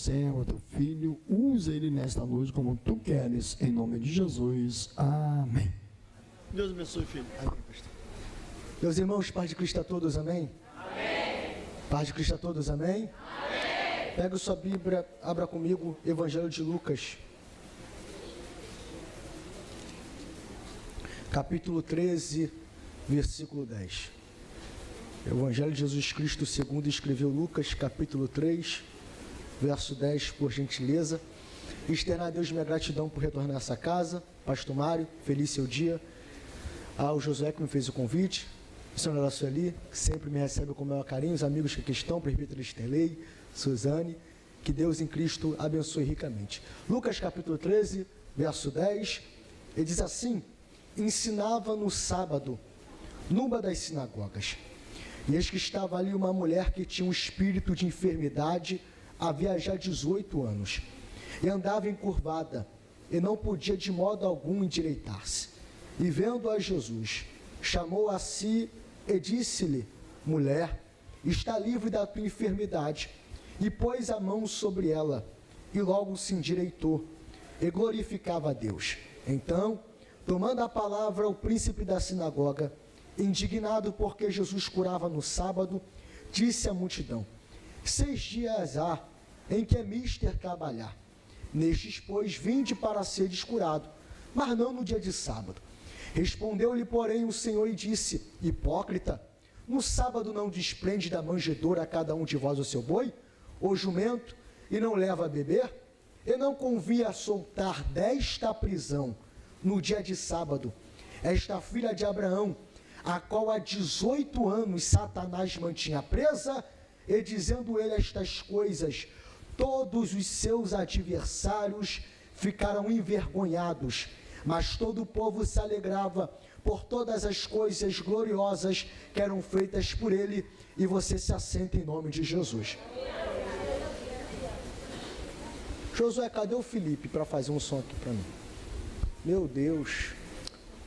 servo, teu filho, usa ele nesta noite como tu queres, em nome de Jesus. Amém. Deus abençoe, filho. Amém, pastor. Meus irmãos, paz de Cristo a todos, amém? Amém. Paz de Cristo a todos, amém? Amém. Pega sua Bíblia, abra comigo, Evangelho de Lucas, capítulo 13, versículo 10. Evangelho de Jesus Cristo segundo escreveu Lucas, capítulo 3, verso 10, por gentileza. Externar a Deus minha gratidão por retornar a essa casa. Pastor Mário, feliz seu dia. Ao Josué que me fez o convite, o senhor Sueli, que sempre me recebe com o maior carinho, os amigos que aqui estão, presbítero Esterlei, Suzane, que Deus em Cristo abençoe ricamente. Lucas capítulo 13, verso 10, ele diz assim: ensinava no sábado, numa das sinagogas, e eis que estava ali uma mulher que tinha um espírito de enfermidade, havia já 18 anos, e andava encurvada, e não podia de modo algum endireitar-se. E vendo a Jesus, chamou a si e disse-lhe: mulher, está livre da tua enfermidade. E pôs a mão sobre ela, e logo se endireitou, e glorificava a Deus. Então, tomando a palavra, o príncipe da sinagoga, indignado porque Jesus curava no sábado, disse à multidão: 6 dias há em que é mister trabalhar. Nestes, pois, vinde para seres curado, mas não no dia de sábado. Respondeu-lhe, porém, o Senhor e disse: hipócrita, no sábado não desprende da manjedoura a cada um de vós o seu boi, ou jumento, e não leva a beber? E não convinha soltar desta prisão no dia de sábado esta filha de Abraão, a qual há 18 anos Satanás mantinha presa? E dizendo ele estas coisas, todos os seus adversários ficaram envergonhados, mas todo o povo se alegrava por todas as coisas gloriosas que eram feitas por ele. E você se assenta em nome de Jesus. Josué, cadê o Felipe para fazer um som aqui para mim? Meu Deus,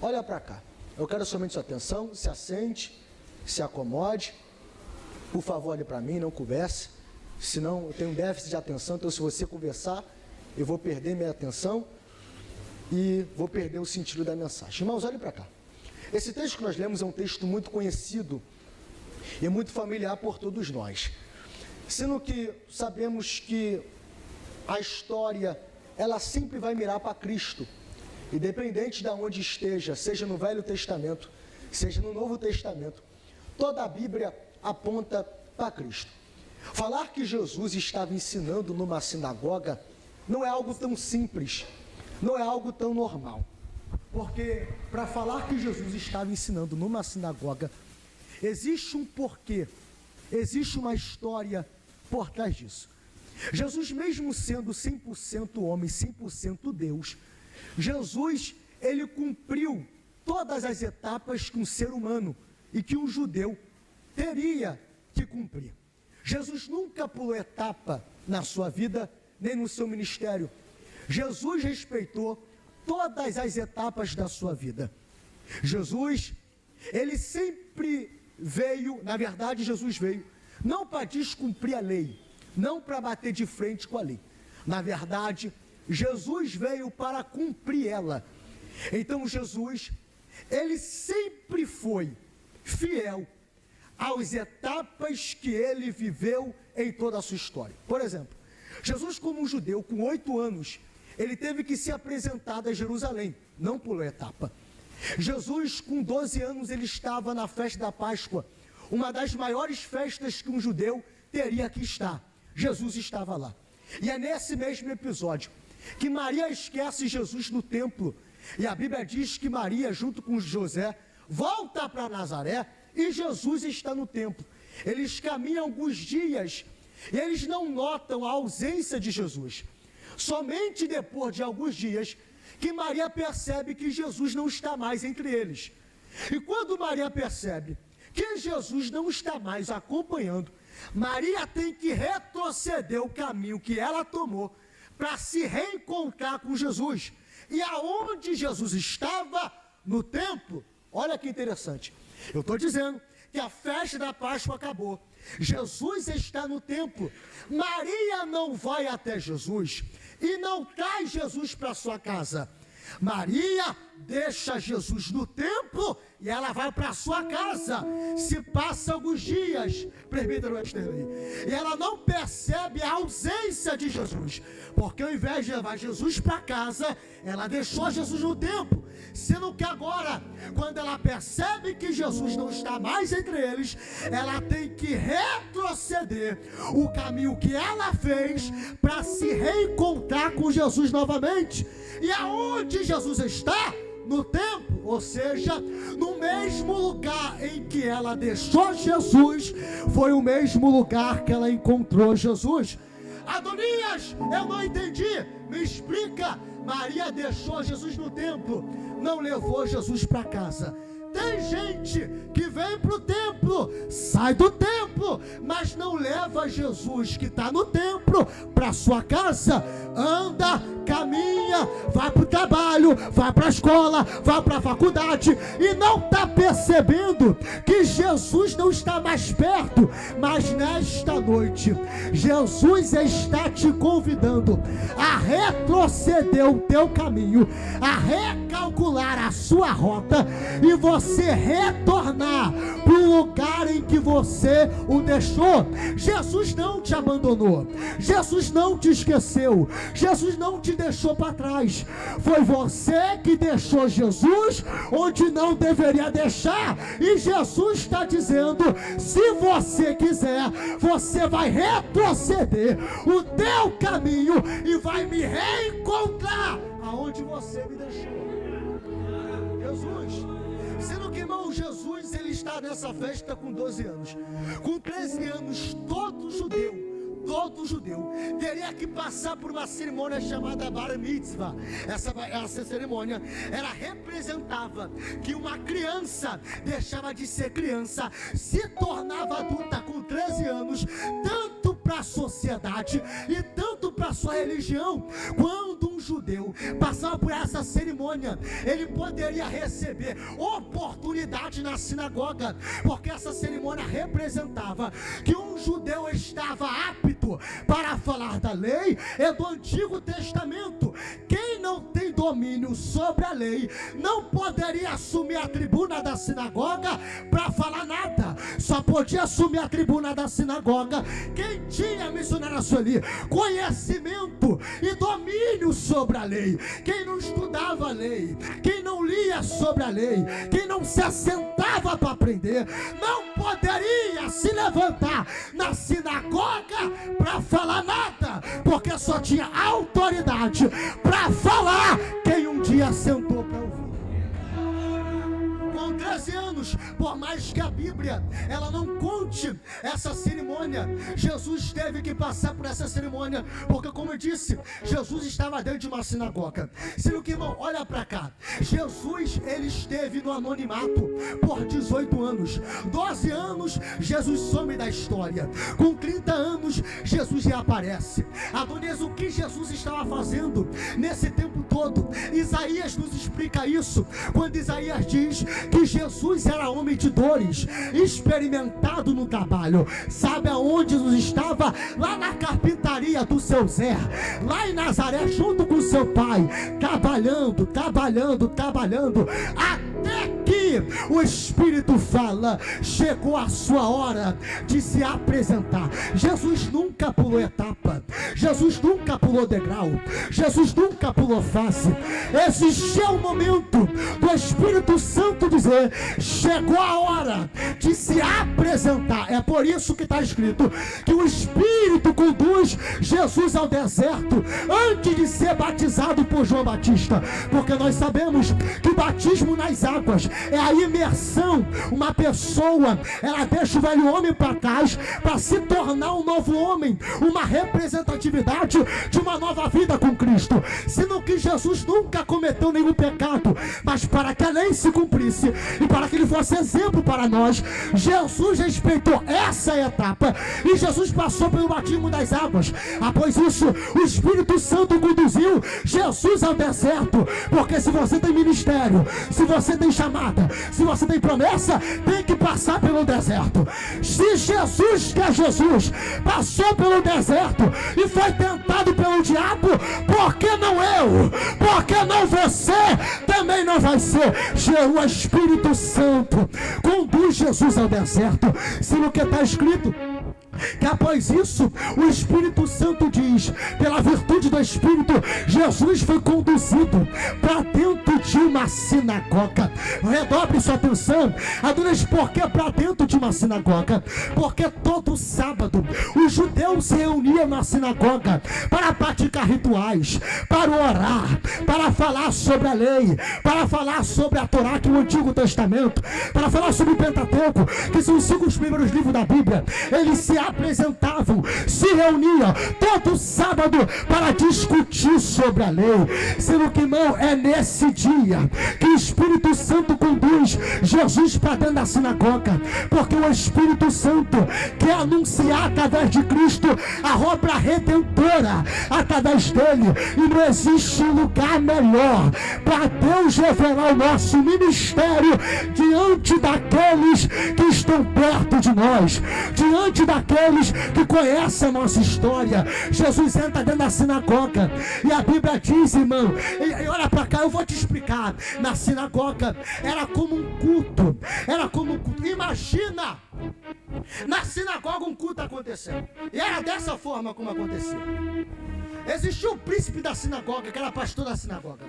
olha para cá, eu quero somente sua atenção. Se assente, se acomode, por favor, olhe para mim, não converse, senão eu tenho um déficit de atenção. Então se você conversar, eu vou perder minha atenção e vou perder o sentido da mensagem. Irmãos, olhem para cá. Esse texto que nós lemos é um texto muito conhecido e muito familiar por todos nós, sendo que sabemos que a história, ela sempre vai mirar para Cristo, independente de onde esteja, seja no Velho Testamento, seja no Novo Testamento, toda a Bíblia aponta para Cristo. Falar que Jesus estava ensinando numa sinagoga não é algo tão simples, não é algo tão normal, porque para falar que Jesus estava ensinando numa sinagoga, existe um porquê, existe uma história por trás disso. Jesus, mesmo sendo 100% homem, 100% Deus, Jesus, ele cumpriu todas as etapas que um ser humano e que um judeu teria que cumprir. Jesus nunca pulou etapa na sua vida, nem no seu ministério. Jesus respeitou todas as etapas da sua vida. Jesus, ele sempre veio, na verdade, Jesus veio não para descumprir a lei, não para bater de frente com a lei. Na verdade, Jesus veio para cumprir ela. Então Jesus, ele sempre foi fiel às etapas que ele viveu em toda a sua história. Por exemplo, Jesus, como um judeu com 8 anos, ele teve que se apresentar a Jerusalém, não pulou etapa. Jesus, com 12 anos, ele estava na festa da Páscoa, uma das maiores festas que um judeu teria que estar. Jesus estava lá. E é nesse mesmo episódio que Maria esquece Jesus no templo. E a Bíblia diz que Maria, junto com José, volta para Nazaré e Jesus está no templo. Eles caminham alguns dias e eles não notam a ausência de Jesus. Somente depois de alguns dias que Maria percebe que Jesus não está mais entre eles. E quando Maria percebe que Jesus não está mais acompanhando, Maria tem que retroceder o caminho que ela tomou para se reencontrar com Jesus. E aonde Jesus estava? No templo. Olha que interessante. Eu estou dizendo que a festa da Páscoa acabou. Jesus está no templo. Maria não vai até Jesus e não traz Jesus para sua casa. Maria deixa Jesus no templo e ela vai para sua casa. Se passa alguns dias, presbítero Westerley, e ela não percebe a ausência de Jesus, porque ao invés de levar Jesus para casa, ela deixou Jesus no templo. Sendo que agora, quando ela percebe que Jesus não está mais entre eles, ela tem que retroceder o caminho que ela fez para se reencontrar com Jesus novamente. E aonde Jesus está? No templo, ou seja, no mesmo lugar em que ela deixou Jesus, foi o mesmo lugar que ela encontrou Jesus. Adonias, eu não entendi, me explica. Maria deixou Jesus no templo, não levou Jesus para casa. Tem gente que vem para o templo, sai do templo, mas não leva Jesus que está no templo para sua casa. Anda, caminha, vai para o trabalho, vai para a escola, vai para a faculdade e não está percebendo que Jesus não está mais perto. Mas nesta noite, Jesus está te convidando a retroceder o teu caminho, a recalcular a sua rota e você retornar para o lugar em que você o deixou. Jesus não te abandonou, Jesus não te esqueceu, Jesus não te deixou para trás. Foi você que deixou Jesus onde não deveria deixar. E Jesus está dizendo: se você quiser, você vai retroceder o teu caminho e vai me reencontrar aonde você me deixou. Jesus, sendo que, irmão, Jesus, ele está nessa festa com 12 anos. Com 13 anos, todo judeu teria que passar por uma cerimônia chamada Bar Mitzvah. Essa cerimônia, ela representava que uma criança deixava de ser criança, se tornava adulta com 13 anos, tanto para a sociedade e tanto para a sua religião. Quando um judeu passava por essa cerimônia, ele poderia receber oportunidade na sinagoga, porque essa cerimônia representava que um judeu estava apto para falar da lei e do Antigo Testamento. Quem não tem domínio sobre a lei não poderia assumir a tribuna da sinagoga para falar nada. Só podia assumir a tribuna da sinagoga quem tinha, missionário Sueli, conhecimento e domínio sobre a lei. Quem não estudava a lei, quem não lia sobre a lei, quem não se assentava para aprender, não poderia se levantar na sinagoga para falar nada, porque só tinha autoridade para falar quem um dia sentou para ouvir. Com 13 anos, por mais que a Bíblia ela não conte essa cerimônia, Jesus teve que passar por essa cerimônia, porque, como eu disse, Jesus estava dentro de uma sinagoga. Sendo que, irmão, olha para cá, Jesus, ele esteve no anonimato por 18 anos. 12 anos, Jesus some da história. Com 30 anos, Jesus reaparece. Adonias, o que Jesus estava fazendo nesse tempo todo? Isaías nos explica isso, quando Isaías diz que Jesus era homem de dores, experimentado no trabalho. Sabe aonde Jesus estava? Lá na carpintaria do seu Zé, lá em Nazaré, junto com seu pai, trabalhando, até que o Espírito fala: chegou a sua hora de se apresentar. Jesus nunca pulou etapa, Jesus nunca pulou degrau, Jesus nunca pulou fase. Existiu um momento do Espírito Santo dizer: chegou a hora de se apresentar. É por isso que está escrito que o Espírito conduz Jesus ao deserto antes de ser batizado por João Batista, porque nós sabemos que o batismo nas águas é a imersão. Uma pessoa, ela deixa o velho homem para trás para se tornar um novo homem, uma representatividade de uma nova vida com Cristo. Sendo que Jesus nunca cometeu nenhum pecado, mas para que a lei se cumprisse e para que ele fosse exemplo para nós, Jesus respeitou essa etapa e Jesus passou pelo batismo das águas. Após isso, o Espírito Santo conduziu Jesus ao deserto, porque se você tem ministério, se você tem chamada, se você tem promessa, tem que passar pelo deserto. Se Jesus, que é Jesus, passou pelo deserto e foi tentado pelo diabo, por que não eu? Por que não você? Também não vai ser. O Espírito Santo conduz Jesus ao deserto. Se no que está escrito que após isso o Espírito Santo diz, pela virtude do Espírito, Jesus foi conduzido para dentro de uma sinagoga. Redobre sua atenção, adoradores, por que para dentro de uma sinagoga? Porque todo sábado os judeus se reuniam na sinagoga para praticar rituais, para orar, para falar sobre a lei, para falar sobre a Torá, que é o Antigo Testamento, para falar sobre o Pentateuco, que são os 5 primeiros livros da Bíblia. Eles se apresentavam, se reuniam todo sábado para discutir sobre a lei. Sendo que não é nesse dia que o Espírito Santo conduz Jesus para dentro da sinagoga, porque o Espírito Santo quer anunciar através de Cristo a obra redentora através dele, e não existe lugar melhor para Deus revelar o nosso ministério diante daqueles que estão perto de nós, diante daqueles que conhecem a nossa história. Jesus entra dentro da sinagoga e a Bíblia diz, irmão, e olha para cá, eu vou te explicar. Na sinagoga era como um culto, era como um culto. Imagina na sinagoga um culto acontecendo, e era dessa forma como acontecia. Existia o príncipe da sinagoga, que era pastor da sinagoga.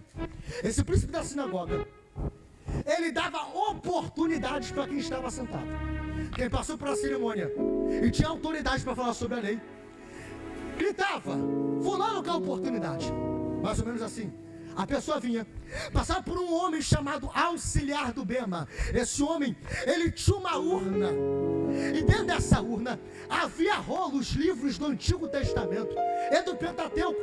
Esse príncipe da sinagoga, ele dava oportunidades para quem estava sentado. Quem passou por a cerimônia e tinha autoridade para falar sobre a lei, gritava: fulano quer oportunidade. Mais ou menos assim. A pessoa vinha, passava por um homem chamado auxiliar do Bema. Esse homem, ele tinha uma urna, e dentro dessa urna havia rolos, livros do Antigo Testamento e do Pentateuco.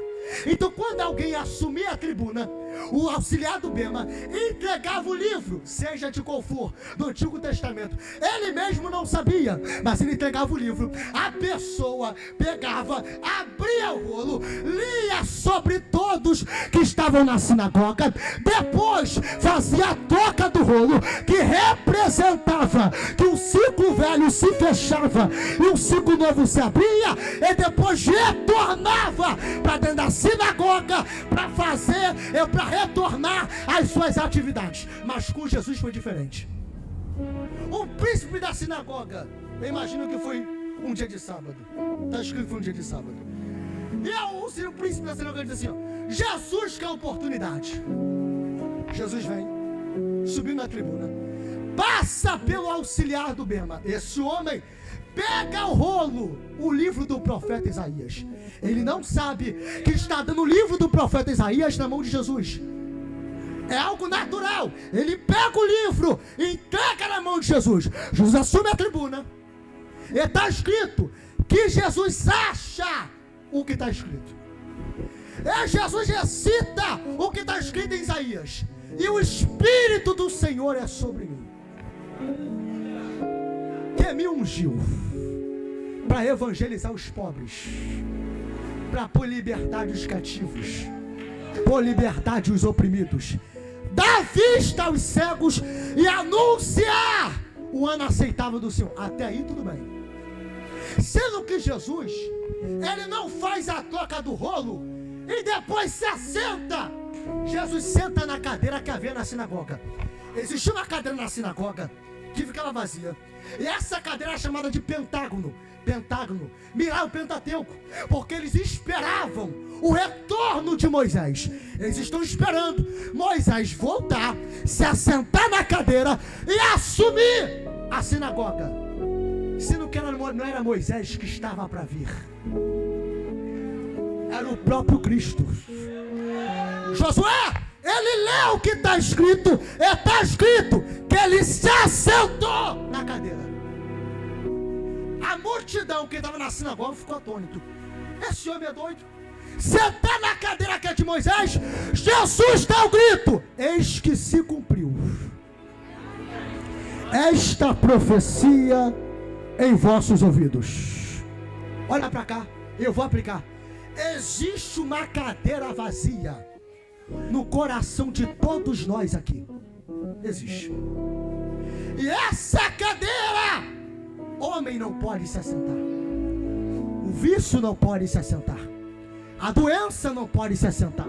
Então, quando alguém assumia a tribuna, o auxiliar do Bema entregava o livro, seja de qual for, do Antigo Testamento. Ele mesmo não sabia, mas ele entregava o livro. A pessoa pegava, abria o rolo, lia sobre todos que estavam na sinagoga, depois fazia a troca do rolo, que representava que um ciclo velho se fechava e um ciclo novo se abria, e depois retornava para dentro da sinagoga para retornar às suas atividades. Mas com Jesus foi diferente. O príncipe da sinagoga, eu imagino que foi um dia de sábado. Está escrito que foi um dia de sábado. E o príncipe da sinagoga diz assim, ó: Jesus quer oportunidade. Jesus vem, subindo na tribuna, passa pelo auxiliar do Bema. Esse homem pega o rolo, o livro do profeta Isaías. Ele não sabe que está dando o livro do profeta Isaías na mão de Jesus. É algo natural. Ele pega o livro e entrega na mão de Jesus. Jesus assume a tribuna. E está escrito que Jesus acha o que está escrito. Jesus recita o que está escrito em Isaías. E o Espírito do Senhor é sobre mim, que me ungiu para evangelizar os pobres, para pôr liberdade os cativos, pôr liberdade os oprimidos, dar vista aos cegos e anunciar o ano aceitável do Senhor. Até aí tudo bem. Sendo que Jesus, ele não faz a troca do rolo e depois se assenta. Jesus senta na cadeira que havia na sinagoga. Existia uma cadeira na sinagoga que ficava vazia, e essa cadeira era chamada de Pentágono. Mirar o Pentateuco, porque eles esperavam o retorno de Moisés. Eles estão esperando Moisés voltar, se assentar na cadeira e assumir a sinagoga. Sendo que não era Moisés que estava para vir, era o próprio Cristo. Josué, ele leu o que está escrito, e está escrito que ele se assentou na cadeira. A multidão que estava na sinagoga ficou atônito. Esse homem é doido. sentar na cadeira que é de Moisés, Jesus dá o grito: eis que se cumpriu esta profecia em vossos ouvidos. Olha para cá, eu vou aplicar. Existe uma cadeira vazia no coração de todos nós aqui. Existe. E essa cadeira, homem não pode se assentar, o vício não pode se assentar, a doença não pode se assentar,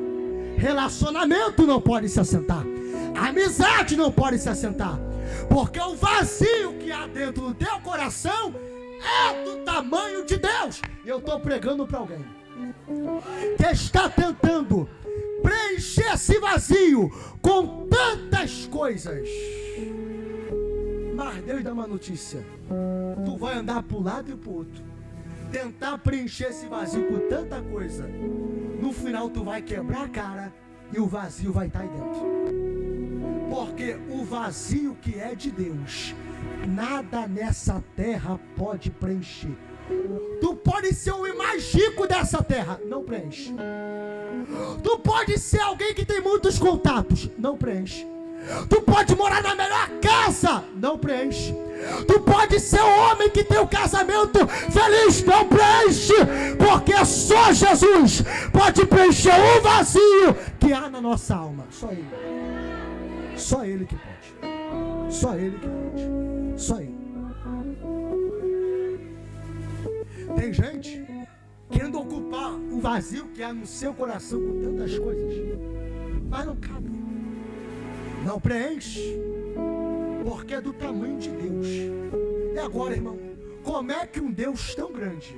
relacionamento não pode se assentar, a amizade não pode se assentar, porque o vazio que há dentro do teu coração é do tamanho de Deus. Eu estou pregando para alguém que está tentando preencher esse vazio com tantas coisas, mas Deus dá uma notícia: tu vai andar para um lado e para o outro, tentar preencher esse vazio com tanta coisa, no final tu vai quebrar a cara e o vazio vai estar aí dentro. Porque o vazio que é de Deus, nada nessa terra pode preencher. Tu pode ser o homem mais rico dessa terra, não preenche. Tu pode ser alguém que tem muitos contatos, não preenche. Tu pode morar na melhor casa, não preenche. Tu pode ser o homem que tem um casamento feliz, não preenche. Porque só Jesus pode preencher o vazio que há na nossa alma. Só Ele. Só Ele que pode. Só Ele que pode. Só Ele. Tem gente querendo ocupar o vazio que há no seu coração com tantas coisas, mas não cabe, não preenche, porque é do tamanho de Deus. E agora, irmão, como é que um Deus tão grande,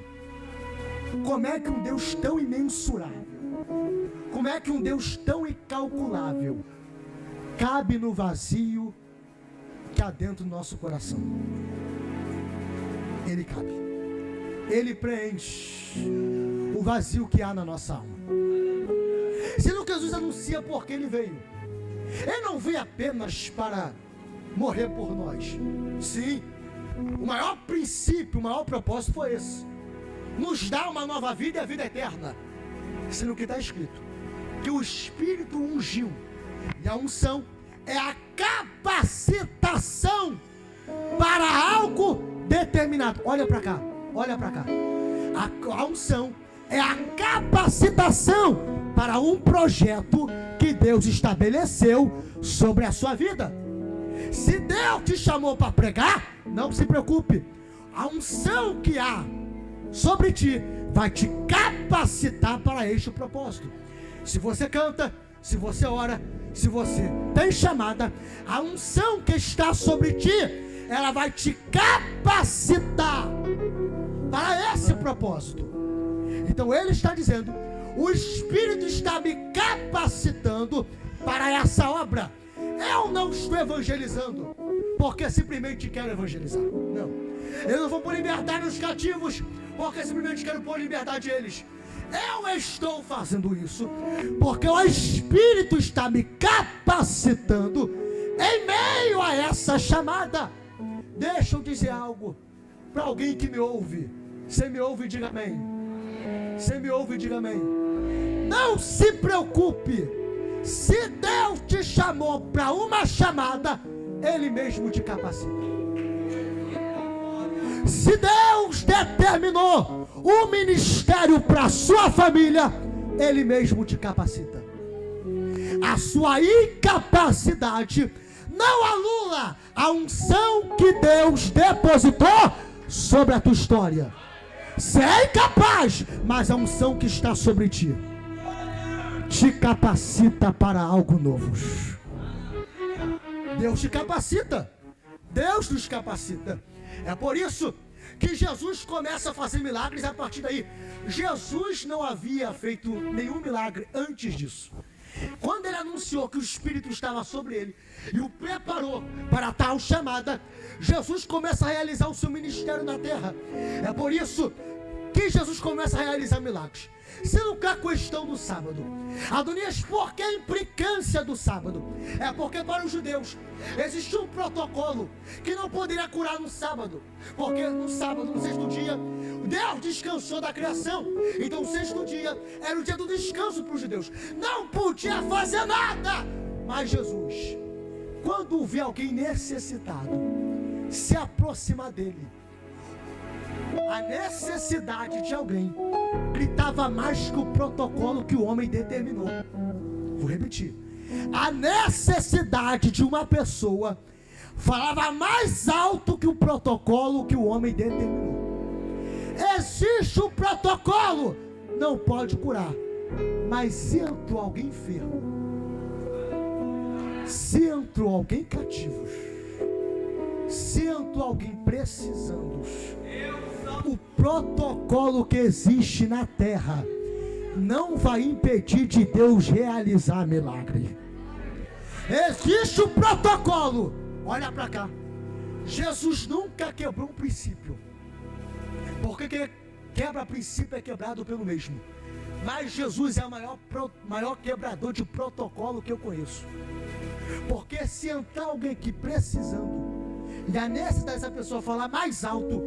como é que um Deus tão imensurável, como é que um Deus tão incalculável cabe no vazio que há dentro do nosso coração? Ele cabe. Ele preenche o vazio que há na nossa alma. Sendo que Jesus anuncia porque Ele veio. Ele não veio apenas para morrer por nós. Sim, o maior princípio, o maior propósito foi esse: nos dar uma nova vida e a vida eterna. Sendo que está escrito que o Espírito ungiu, e a unção é a capacitação para algo determinado. Olha para cá. Olha para cá. A unção é a capacitação para um projeto que Deus estabeleceu sobre a sua vida. Se Deus te chamou para pregar, não se preocupe. A unção que há sobre ti vai te capacitar para este propósito. Se você canta, se você ora, se você tem chamada, a unção que está sobre ti, ela vai te capacitar para esse propósito. Então Ele está dizendo: o Espírito está me capacitando para essa obra. Eu não estou evangelizando porque simplesmente quero evangelizar. Não. Eu não vou pôr liberdade nos cativos porque simplesmente quero pôr liberdade eles. Eu estou fazendo isso porque o Espírito está me capacitando em meio a essa chamada. Deixa eu dizer algo para alguém que me ouve. Você me ouve, diga amém. Você me ouve, diga amém. Não se preocupe. Se Deus te chamou para uma chamada, Ele mesmo te capacita. Se Deus determinou um ministério para a sua família, Ele mesmo te capacita. A sua incapacidade não anula a unção que Deus depositou sobre a tua história. Você é incapaz, mas a unção que está sobre ti te capacita para algo novo. Deus te capacita. Deus nos capacita. É por isso que Jesus começa a fazer milagres a partir daí. Jesus não havia feito nenhum milagre antes disso. Quando Ele anunciou que o Espírito estava sobre Ele e o preparou para tal chamada, Jesus começa a realizar o seu ministério na terra. É por isso que Jesus começa a realizar milagres. Sendo que a questão do sábado, Adonias, por que a implicância do sábado? É porque para os judeus existia um protocolo que não poderia curar no sábado, porque no sábado, no sexto dia, Deus descansou da criação. Então o sexto dia era o dia do descanso para os judeus. Não podia fazer nada. Mas Jesus, quando vê alguém necessitado, se aproximar dele, a necessidade de alguém gritava mais que o protocolo que o homem determinou. Vou repetir. A necessidade de uma pessoa falava mais alto que o protocolo que o homem determinou. Existe um protocolo, não pode curar. Mas se entrou alguém enfermo, se entrou alguém cativo, se entrou alguém precisando, o protocolo que existe na terra não vai impedir de Deus realizar milagre. Existe um protocolo. Olha para cá. Jesus nunca quebrou um princípio, porque quem quebra princípio é quebrado pelo mesmo. Mas Jesus é o maior quebrador de protocolo que eu conheço. Porque se entrar alguém aqui precisando, e a necessidade dessa pessoa falar mais alto,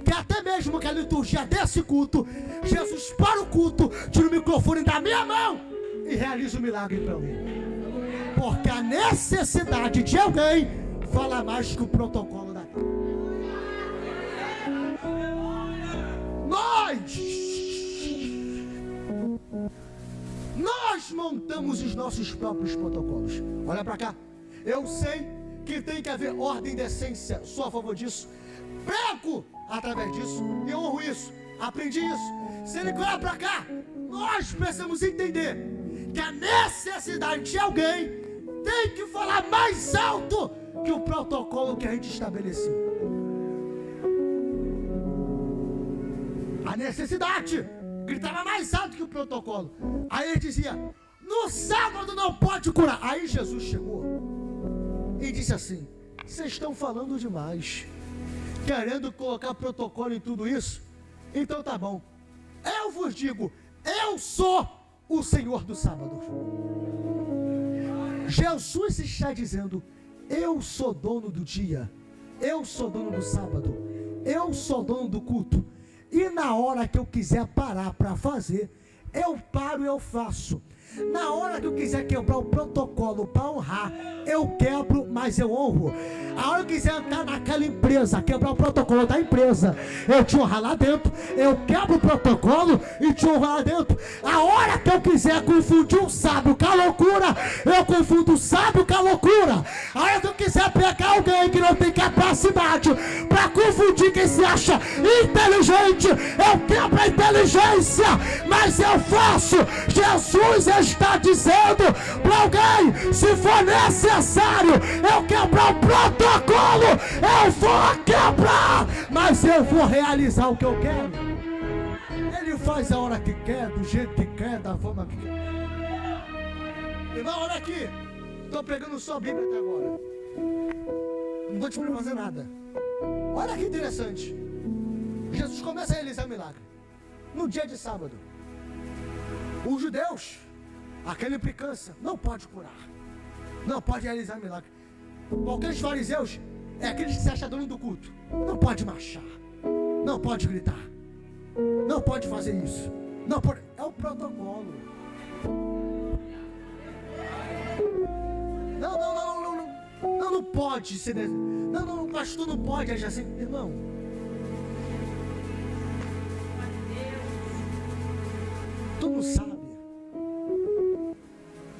que até mesmo que a liturgia desse culto, Jesus para o culto, tira o microfone da minha mão e realiza o milagre para mim. Porque a necessidade de alguém fala mais que o protocolo da terra. Nós montamos os nossos próprios protocolos. Olha para cá. Eu sei que tem que haver ordem e decência. Sou a favor disso. Prego através disso e honro isso. Aprendi isso. Se ele olha para cá, nós precisamos entender que a necessidade de alguém tem que falar mais alto que o protocolo que a gente estabeleceu. A necessidade gritava mais alto que o protocolo. Aí ele dizia: no sábado não pode curar. Aí Jesus chegou e disse assim: vocês estão falando demais, querendo colocar protocolo em tudo isso? Então tá bom, eu vos digo, eu sou o Senhor do sábado. Jesus está dizendo: eu sou dono do dia, eu sou dono do sábado, eu sou dono do culto. E na hora que eu quiser parar para fazer, eu paro e eu faço. Na hora que eu quiser quebrar o protocolo para honrar, eu quebro, mas eu honro. A hora que eu quiser entrar naquela empresa, quebrar o protocolo da empresa, eu te honrar lá dentro, eu quebro o protocolo e te honro lá dentro. A hora que eu quiser confundir um sábio com a loucura, eu confundo o sábio com a loucura. A hora que eu quiser pegar alguém que não tem capacidade para confundir quem se acha inteligente, eu quebro a inteligência, mas eu faço. Jesus está dizendo para alguém: se for necessário eu quebrar o protocolo, eu vou quebrar, mas eu vou realizar o que eu quero. Ele faz a hora que quer, do jeito que quer, da forma que quer. Irmão, olha aqui, estou pegando só a Bíblia até agora, não estou te mandando fazer nada. Olha que interessante. Jesus começa a realizar milagre no dia de sábado. Os judeus, aquela implicância, não pode curar, não pode realizar milagre. Aqueles fariseus é aqueles que se acham dono do culto. Não pode marchar, não pode gritar, não pode fazer isso, não pode. É o protocolo. Não pode ser. Não, o pastor não pode agir assim, irmão. Tu não sabe.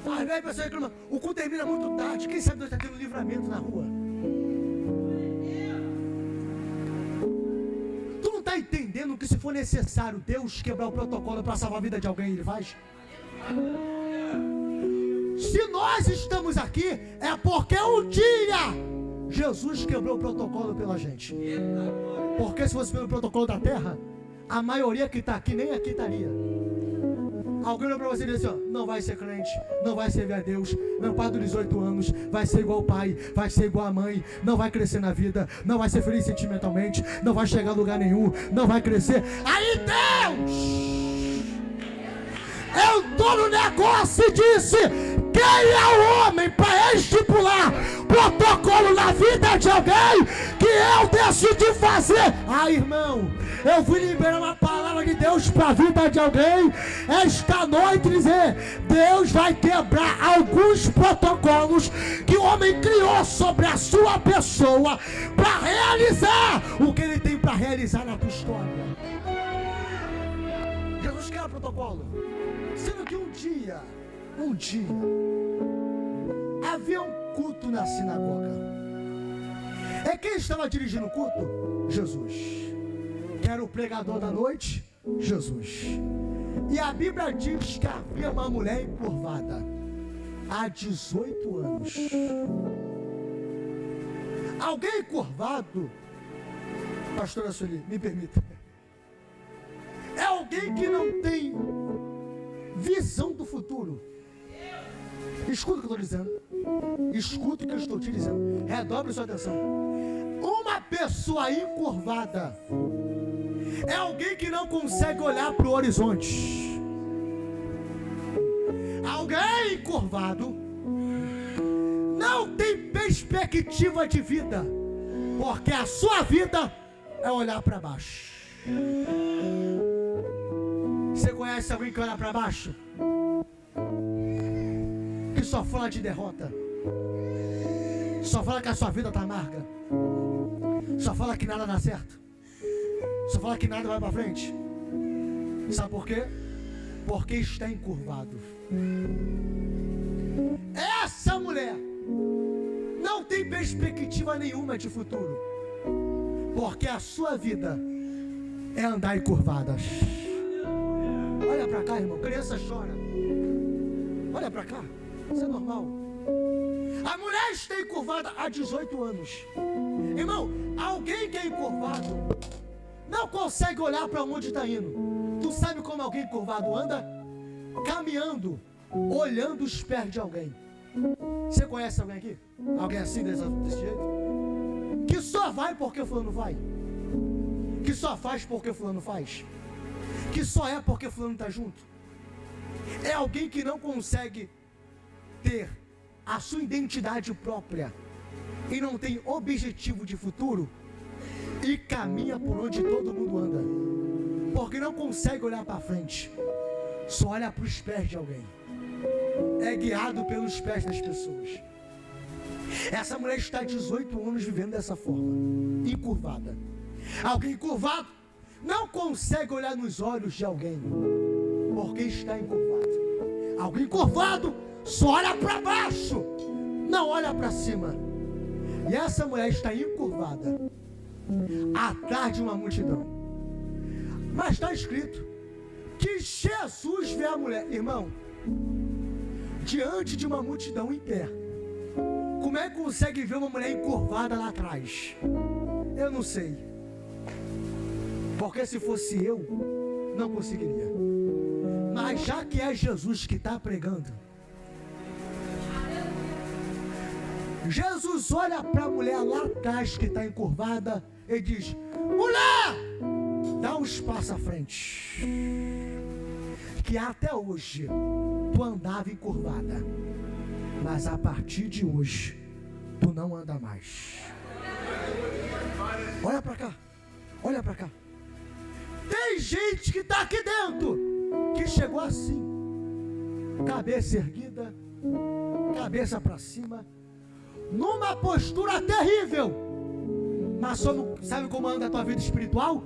Às vezes a pessoa reclama: o culto termina muito tarde. Quem sabe Deus está tendo livramento na rua? Tu não está entendendo que se for necessário Deus quebrar o protocolo para salvar a vida de alguém, Ele faz? Se nós estamos aqui, é porque um dia Jesus quebrou o protocolo pela gente. Porque se fosse pelo protocolo da terra, a maioria que está aqui nem aqui estaria. Alguém olhou para você e disse assim: ó, não vai ser crente, não vai servir a Deus, não passa dos 18 anos, vai ser igual o pai, vai ser igual a mãe, não vai crescer na vida, não vai ser feliz sentimentalmente, não vai chegar a lugar nenhum, não vai crescer. Aí Deus, eu estou no negócio e disse: quem é o homem para estipular protocolo na vida de alguém que eu decidi fazer? Ah, irmão, Eu vim liberar uma palavra de Deus para a vida de alguém esta noite, dizer: Deus vai quebrar alguns protocolos que o homem criou sobre a sua pessoa para realizar o que ele tem para realizar na tua história. Jesus quebra protocolo. Sendo que um dia havia um culto na sinagoga. É quem estava dirigindo o culto? Jesus. Que era o pregador da noite? Jesus. E a Bíblia diz que havia uma mulher encurvada há 18 anos. Alguém encurvado, pastora Sueli, me permita, é alguém que não tem visão do futuro. Escuta o que eu estou dizendo. Escuta o que eu estou te dizendo. Redobre sua atenção. Uma pessoa encurvada é alguém que não consegue olhar para o horizonte. Alguém encurvado não tem perspectiva de vida, porque a sua vida é olhar para baixo. Você conhece alguém que olha para baixo? Que só fala de derrota, só fala que a sua vida está amarga, só fala que nada dá certo, só fala que nada vai para frente. Sabe por quê? Porque está encurvado. Essa mulher não tem perspectiva nenhuma de futuro, porque a sua vida é andar encurvada. Olha para cá, irmão. Criança chora. Olha para cá. Isso é normal. A mulher está encurvada há 18 anos. Irmão, alguém que é encurvado não consegue olhar para onde está indo. Tu sabe como alguém encurvado anda? Caminhando, olhando os pés de alguém. Você conhece alguém aqui? Alguém assim desse jeito? Que só vai porque o fulano vai. Que só faz porque o fulano faz. Que só é porque o fulano está junto. É alguém que não consegue ter a sua identidade própria e não tem objetivo de futuro e caminha por onde todo mundo anda, porque não consegue olhar para frente, só olha para os pés de alguém, é guiado pelos pés das pessoas. Essa mulher está 18 anos vivendo dessa forma, encurvada. Alguém encurvado não consegue olhar nos olhos de alguém, porque está encurvado. Alguém encurvado só olha para baixo, não olha para cima. E essa mulher está encurvada atrás de uma multidão. Mas está escrito que Jesus vê a mulher. Irmão, diante de uma multidão em pé, como é que consegue ver uma mulher encurvada lá atrás? Eu não sei, porque se fosse eu, não conseguiria. Mas já que é Jesus que está pregando, Jesus olha para a mulher lá atrás que está encurvada e diz: mulher, dá uns passos à frente, que até hoje tu andava encurvada, mas a partir de hoje tu não anda mais. Olha para cá, olha para cá. Tem gente que está aqui dentro, que chegou assim, cabeça erguida, cabeça para cima, numa postura terrível, mas sabe como anda a tua vida espiritual?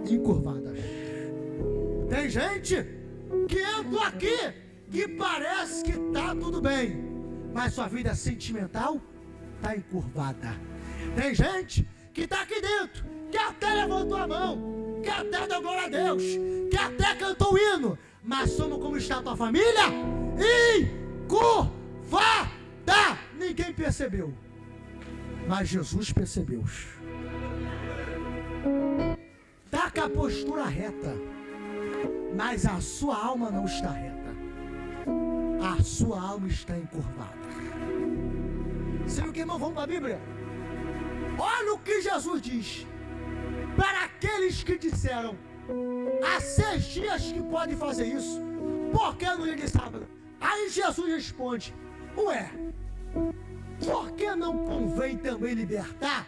Encurvada. Tem gente que entra aqui, que parece que está tudo bem, mas sua vida sentimental está encurvada. Tem gente que está aqui dentro, que até levantou a mão, que até deu glória a Deus, que até cantou o hino, mas somos como está a tua família? Encurvada! Ninguém percebeu, mas Jesus percebeu. Está com a postura reta, mas a sua alma não está reta. A sua alma está encurvada. Sabe o que, irmão? Vamos para a Bíblia. Olha o que Jesus diz para aqueles que disseram: há 6 dias que pode fazer isso, por que no dia de sábado? Aí Jesus responde: ué, por que não convém também libertar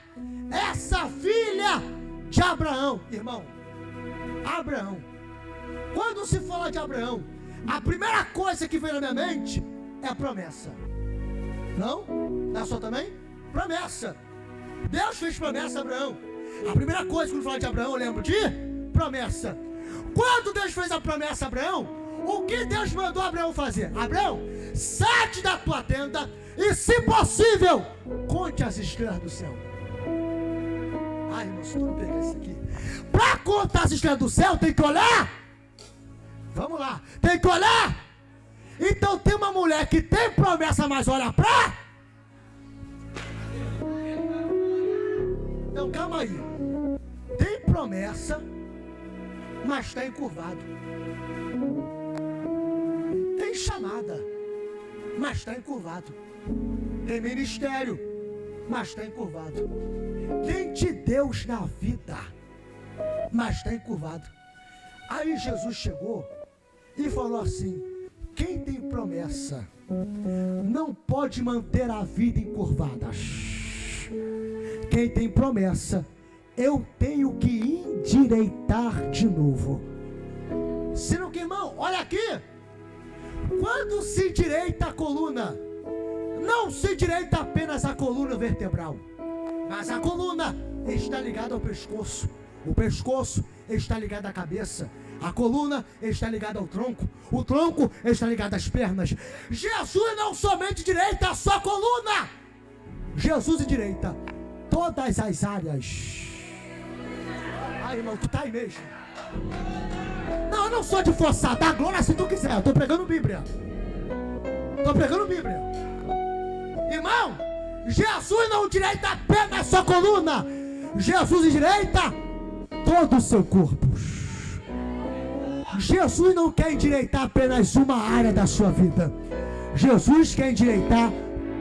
essa filha de Abraão, irmão. Abraão. Quando se fala de Abraão, a primeira coisa que vem na minha mente é a promessa. Não? Não é só também? Promessa. Deus fez promessa a Abraão. A primeira coisa que eu falo de Abraão, eu lembro de promessa. Quando Deus fez a promessa a Abraão, o que Deus mandou Abraão fazer? Abraão, sai da tua tenda e, se possível, conte as estrelas do céu. Ai, irmão, se tu não pegar isso aqui, para contar as estrelas do céu, tem que olhar. Vamos lá, tem que olhar. Então tem uma mulher que tem promessa, mas olha pra... Então calma aí. Tem promessa, mas está encurvado. Tem chamada, mas está encurvado. Tem ministério, mas está encurvado. Tem de Deus na vida, mas está encurvado. Aí Jesus chegou e falou assim: quem tem promessa não pode manter a vida encurvada. Quem tem promessa, eu tenho que endireitar de novo. Senão que, irmão, olha aqui. Quando se endireita a coluna, não se endireita apenas a coluna vertebral, mas a coluna está ligada ao pescoço. O pescoço está ligado à cabeça. A coluna está ligada ao tronco. O tronco está ligado às pernas. Jesus não somente endireita a sua coluna, Jesus endireita todas as áreas. Ai, irmão, tu tá aí mesmo. Não, eu não sou de forçar, dá glória se tu quiser. Eu tô pregando Bíblia. Irmão, Jesus não endireita apenas a sua coluna, Jesus endireita todo o seu corpo. Jesus não quer endireitar apenas uma área da sua vida. Jesus quer endireitar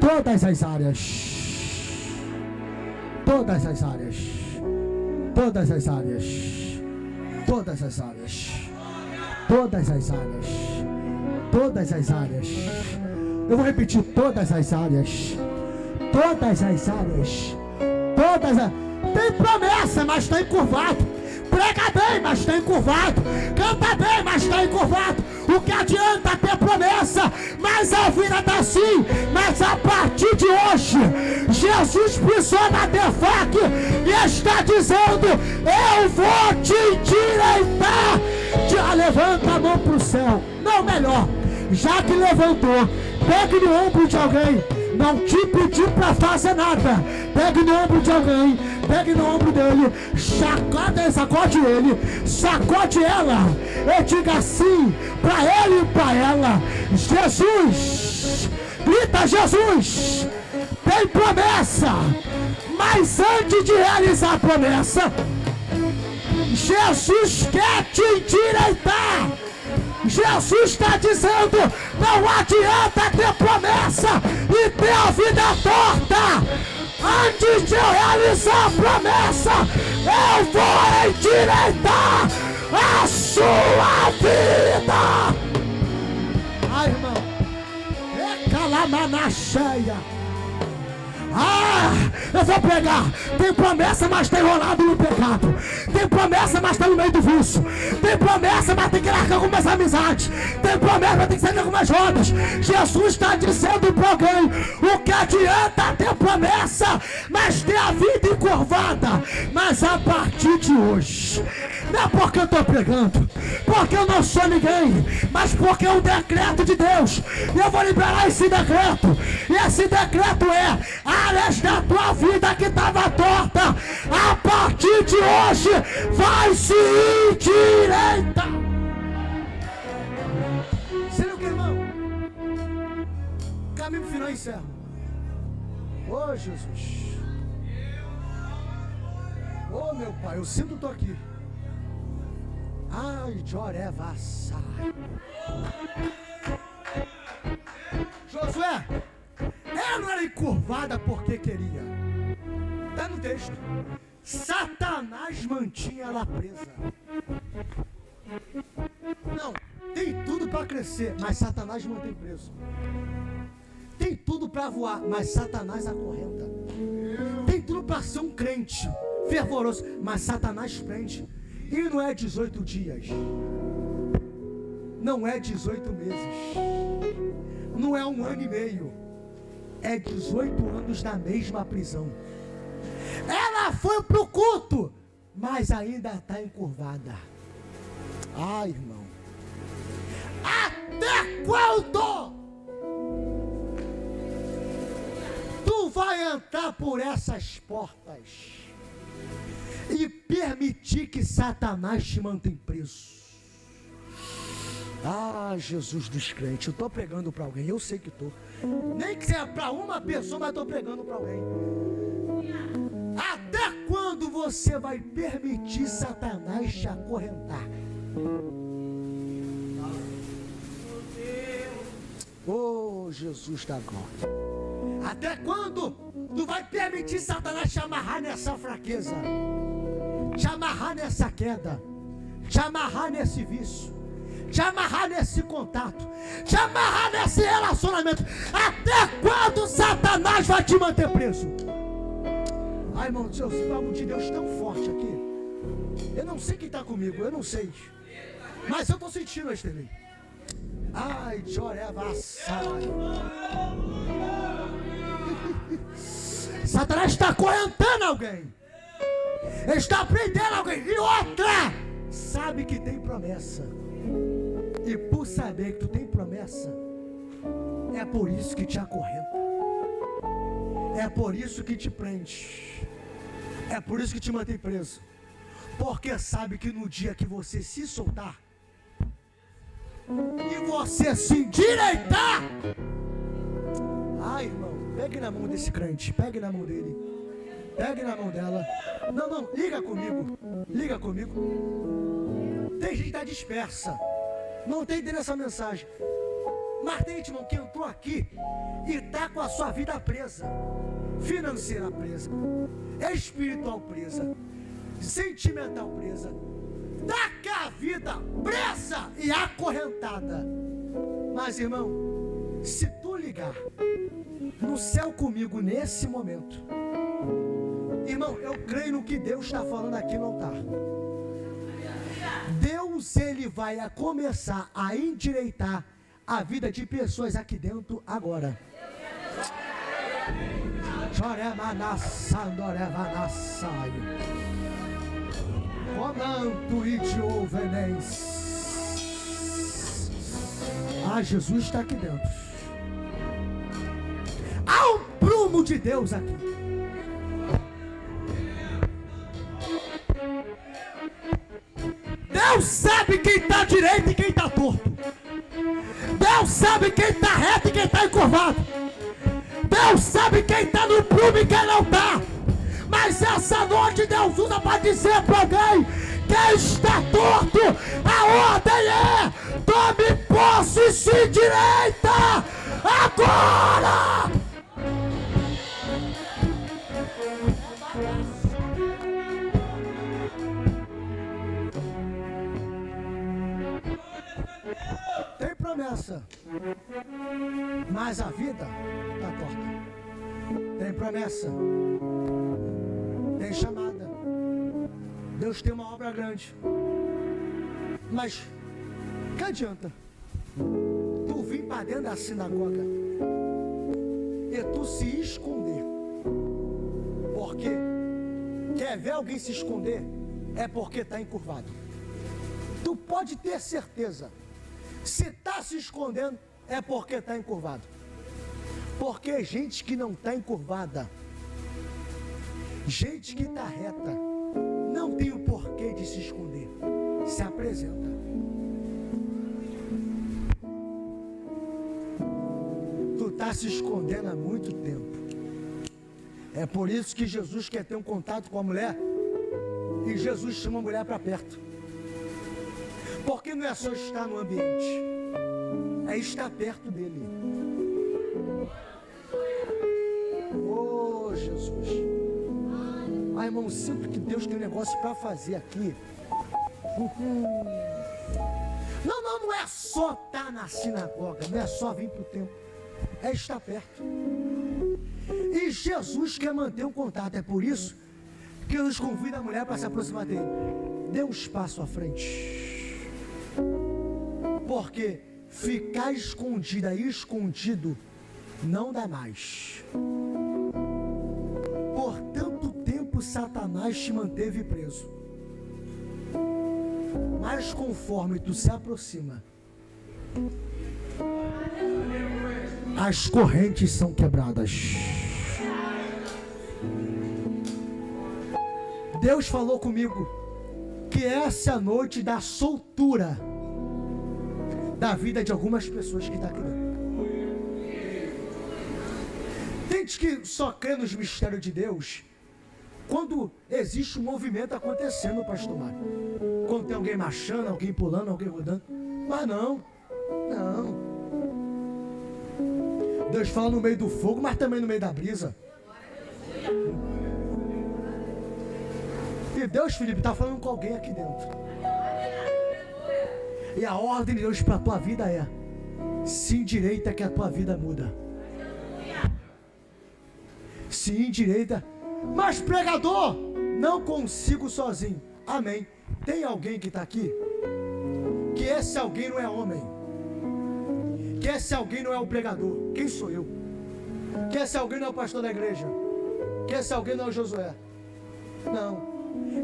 todas as áreas. Todas as áreas. Todas as áreas. Todas as áreas. Todas as áreas. Todas as áreas. Eu vou repetir: todas as áreas. Todas as áreas. Todas as... Tem promessa, mas está encurvado. Prega bem, mas está encurvado. Canta bem, mas está encurvado. O que adianta ter promessa, mas a vida está assim. Mas a partir de hoje, Jesus pisou na Defac e está dizendo: eu vou te endireitar. Levanta a mão para o céu. Não, melhor, já que levantou, pegue no ombro de alguém. Não te pedi para fazer nada. Pegue no ombro de alguém. Pegue no ombro dele. Sacode ele. Sacode ela. E diga assim para ele e para ela: Jesus. Grita: Jesus tem promessa. Mas antes de realizar a promessa, Jesus quer te endireitar. Jesus está dizendo: não adianta ter promessa e ter a vida torta. Antes de eu realizar a promessa, eu vou endireitar a sua vida. Ai, irmão, é calamana cheia. Eu vou pregar. Tem promessa, mas está enrolado no pecado. Tem promessa, mas está no meio do vício. Tem promessa, mas tem que largar algumas amizades. Tem promessa, mas tem que sair de algumas rodas. Jesus está dizendo para alguém: o que adianta ter promessa, mas ter a vida encurvada? Mas a partir de hoje, não é porque eu estou pregando, porque eu não sou ninguém, mas porque é um decreto de Deus. E eu vou liberar esse decreto. E esse decreto é: áreas da tua vida que estava torta, a partir de hoje vai se endireitar. Sendo que, irmão, caminho final encerra. Ô Jesus, ô meu Pai, eu sinto que estou aqui. Ai, Jorevassa. Josué, ela não era encurvada porque queria. Está no texto. Satanás mantinha ela presa. Não, tem tudo para crescer, mas Satanás mantém preso. Tem tudo para voar, mas Satanás acorrenta. Tem tudo para ser um crente, fervoroso. Mas Satanás prende. E não é 18 dias. Não é 18 meses. Não é 1 ano e meio. É 18 anos na mesma prisão. Ela foi pro culto, mas ainda está encurvada. Ai, irmão. Até quando tu vai entrar por essas portas e permitir que Satanás te mantenha preso? Ah, Jesus dos crentes, eu estou pregando para alguém, eu sei que estou. Nem que seja para uma pessoa, mas estou pregando para alguém. Até quando você vai permitir Satanás te acorrentar? Oh, Jesus da glória. Até quando tu vai permitir Satanás te amarrar nessa fraqueza? Te amarrar nessa queda? Te amarrar nesse vício? Te amarrar nesse contato? Te amarrar nesse relacionamento? Até quando Satanás vai te manter preso? Ai, irmão, Deus, o papo de Deus tão forte aqui. Eu não sei quem está comigo, eu não sei. Mas eu estou sentindo esse delay. Ai, Jorevassaio. Satanás está acorrentando alguém. Ele está prendendo alguém. E outra, sabe que tem promessa. E por saber que tu tem promessa, é por isso que te acorrenta. É por isso que te prende. É por isso que te mantém preso. Porque sabe que no dia que você se soltar e você se endireitar, ai, irmão, pegue na mão desse crente, pegue na mão dele, pegue na mão dela. Não, liga comigo, liga comigo. Tem gente que está dispersa, não tem ideia nessa mensagem. Mas tem gente, irmão, que entrou aqui e está com a sua vida presa, financeira presa, espiritual presa, sentimental presa, tá com a vida presa e acorrentada. Mas, irmão, se tu ligar no céu comigo nesse momento, irmão, eu creio no que Deus está falando aqui no altar. Deus, ele vai começar a endireitar a vida de pessoas aqui dentro agora. Comando e te ouveneis. Ah, Jesus está aqui dentro. Há um prumo de Deus aqui. Deus sabe quem está direito e quem está torto. Deus sabe quem está reto e quem está encurvado. Deus sabe quem está no prumo e quem não está. Mas essa noite Deus usa para dizer para alguém: quem está torto, a ordem é: tome posse e se direita agora. Tem promessa, mas a vida está torta. Tem promessa, tem chamada. Deus tem uma obra grande, mas que adianta tu vir para dentro da sinagoga e tu se esconder? Porque quer ver alguém se esconder é porque está encurvado. Tu pode ter certeza, se está se escondendo é porque está encurvado. Porque gente que não está encurvada, gente que está reta, não tem o porquê de se esconder. Se apresenta. Tu está se escondendo há muito tempo. É por isso que Jesus quer ter um contato com a mulher. E Jesus chama a mulher para perto. Porque não é só estar no ambiente, é estar perto dele. Oh, Jesus. Ai, irmão, sinto que Deus tem um negócio para fazer aqui. Não é só estar na sinagoga, não é só vir para o templo, é estar perto. E Jesus quer manter um contato, é por isso que Jesus convida a mulher para se aproximar dele. Dê um passo à frente. Porque ficar escondida e escondido não dá mais. Por tanto tempo Satanás te manteve preso. Mas conforme tu se aproxima, as correntes são quebradas. Deus falou comigo que essa é a noite da soltura da vida de algumas pessoas que estão aqui dentro. Tem gente que só crê nos mistérios de Deus quando existe um movimento acontecendo, pastor Mário. Quando tem alguém marchando, alguém pulando, alguém rodando. Mas não. Deus fala no meio do fogo, mas também no meio da brisa. E Deus, Felipe, está falando com alguém aqui dentro. E a ordem de Deus para a tua vida é: se endireita que a tua vida muda. Se endireita. Mas pregador, não consigo sozinho. Amém. Tem alguém que está aqui? Que esse alguém não é homem. Que esse alguém não é o pregador. Quem sou eu? Que esse alguém não é o pastor da igreja. Que esse alguém não é o Josué. Não.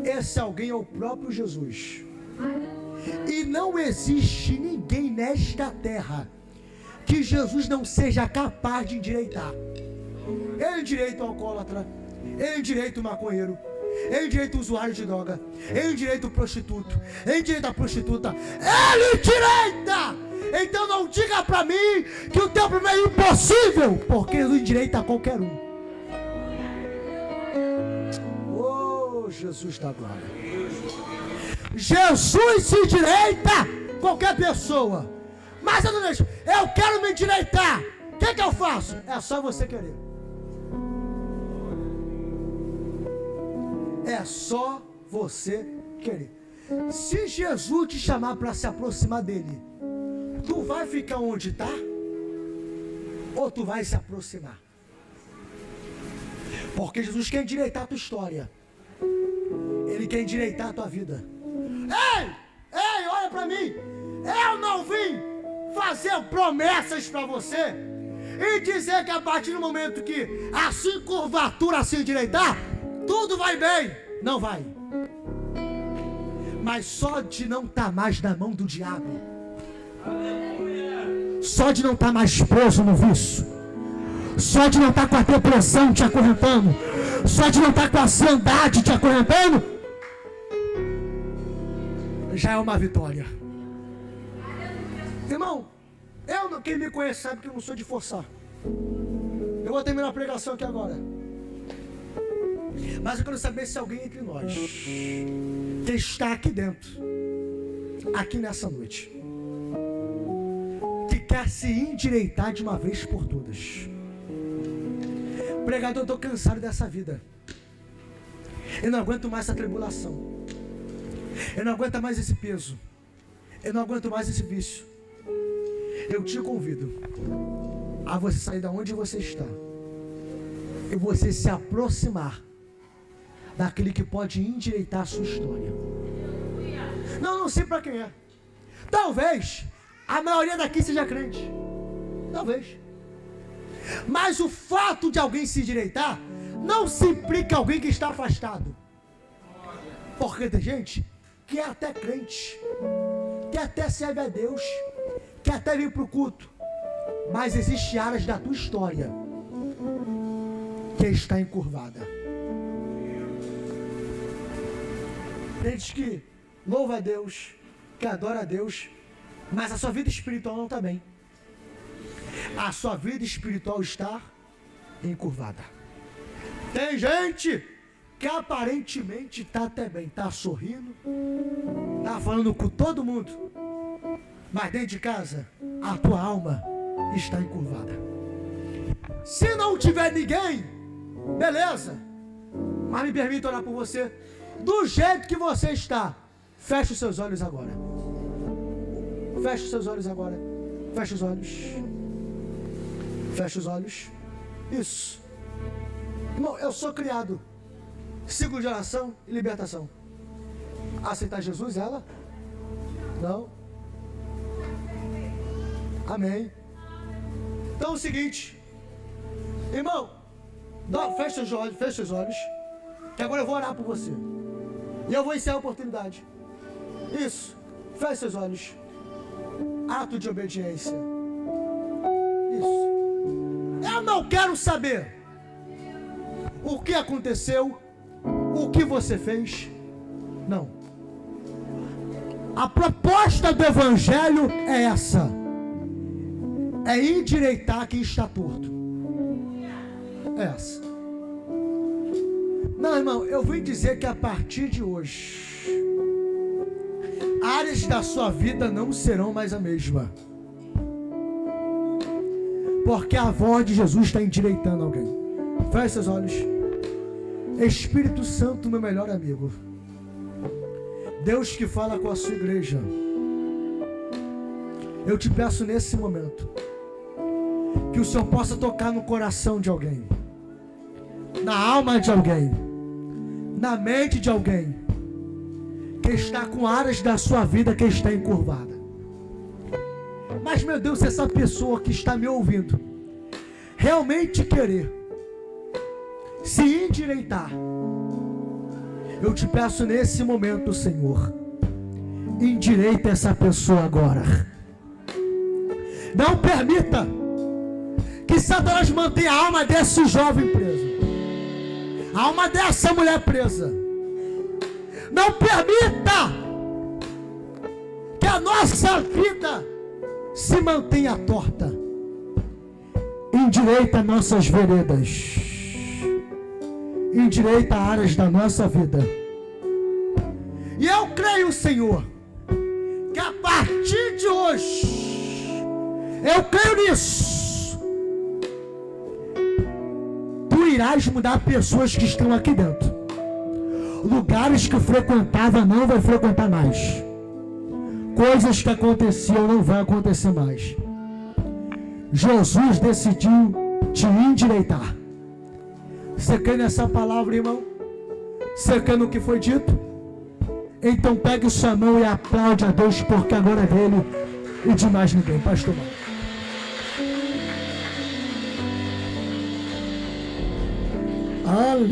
Esse alguém é o próprio Jesus. E não existe ninguém nesta terra que Jesus não seja capaz de endireitar. Ele endireita o alcoólatra, ele endireita o maconheiro, ele endireita o usuário de droga, ele endireita o prostituto, ele endireita a prostituta, ele endireita! Então não diga pra mim que o teu problema é impossível, porque ele endireita qualquer um. Oh, Jesus da glória. Jesus se endireita qualquer pessoa. Mas eu quero me endireitar. O que eu faço? É só você querer. É só você querer. Se Jesus te chamar para se aproximar dele, tu vai ficar onde está? Ou tu vai se aproximar? Porque Jesus quer endireitar a tua história. Ele quer endireitar a tua vida. Ei, olha para mim. Eu não vim fazer promessas para você e dizer que a partir do momento que a sua curvatura se endireitar, tudo vai bem. Não vai. Mas só de não estar mais na mão do diabo, só de não estar mais preso no vício, só de não estar com a depressão te acorrentando, só de não estar com a ansiedade te acorrentando, já é uma vitória. Irmão, quem me conhece sabe que eu não sou de forçar. Eu vou terminar a pregação aqui agora. Mas eu quero saber se alguém entre nós que está aqui dentro, aqui nessa noite, que quer se endireitar de uma vez por todas. Pregador, eu estou cansado dessa vida. Eu não aguento mais essa tribulação. Eu não aguento mais esse peso. Eu não aguento mais esse vício. Eu te convido a você sair da onde você está e você se aproximar daquele que pode endireitar a sua história. Não sei para quem é. Talvez a maioria daqui seja crente. Talvez. Mas o fato de alguém se endireitar não se implica alguém que está afastado. Porque tem gente que é até crente, que até serve a Deus, que até vem para o culto, mas existe áreas da tua história que está encurvada. Tem gente que louva a Deus, que adora a Deus, mas a sua vida espiritual não está bem. A sua vida espiritual está encurvada. Tem gente que aparentemente está até bem, está sorrindo, está falando com todo mundo, mas dentro de casa a tua alma está encurvada. Se não tiver ninguém, beleza, mas me permita orar por você do jeito que você está. Feche os seus olhos agora. Feche os seus olhos agora. Feche os olhos. Feche os olhos. Isso. Irmão, eu sou criado Segunda geração e libertação. Aceitar Jesus, ela? Não. Amém. Então é o seguinte, irmão, fecha os olhos, que agora eu vou orar por você. E eu vou encerrar a oportunidade. Isso, feche seus olhos. Ato de obediência. Isso. Eu não quero saber o que aconteceu, o que você fez. Não. A proposta do Evangelho é essa: é endireitar quem está torto. É essa. Não, irmão, eu vim dizer que a partir de hoje, áreas da sua vida não serão mais a mesma. Porque a voz de Jesus está endireitando alguém. Feche seus olhos. Espírito Santo, meu melhor amigo, Deus que fala com a sua igreja, eu te peço nesse momento que o Senhor possa tocar no coração de alguém, na alma de alguém, na mente de alguém que está com áreas da sua vida que está encurvada. Mas, meu Deus, se essa pessoa que está me ouvindo realmente querer se endireitar, eu te peço nesse momento, Senhor, endireita essa pessoa agora. Não permita que Satanás mantenha a alma desse jovem preso, a alma dessa mulher presa. Não permita que a nossa vida se mantenha torta. Endireita nossas veredas, endireita áreas da nossa vida. E eu creio, Senhor, que a partir de hoje, eu creio nisso, Tu irás mudar pessoas que estão aqui dentro. Lugares que frequentava não vai frequentar mais. Coisas que aconteciam não vai acontecer mais. Jesus decidiu te endireitar. Você crê nessa palavra, irmão? Você crê no que foi dito? Então pegue sua mão e aplaude a Deus, porque agora é dele e de mais ninguém. Pastor Marcos. Aleluia.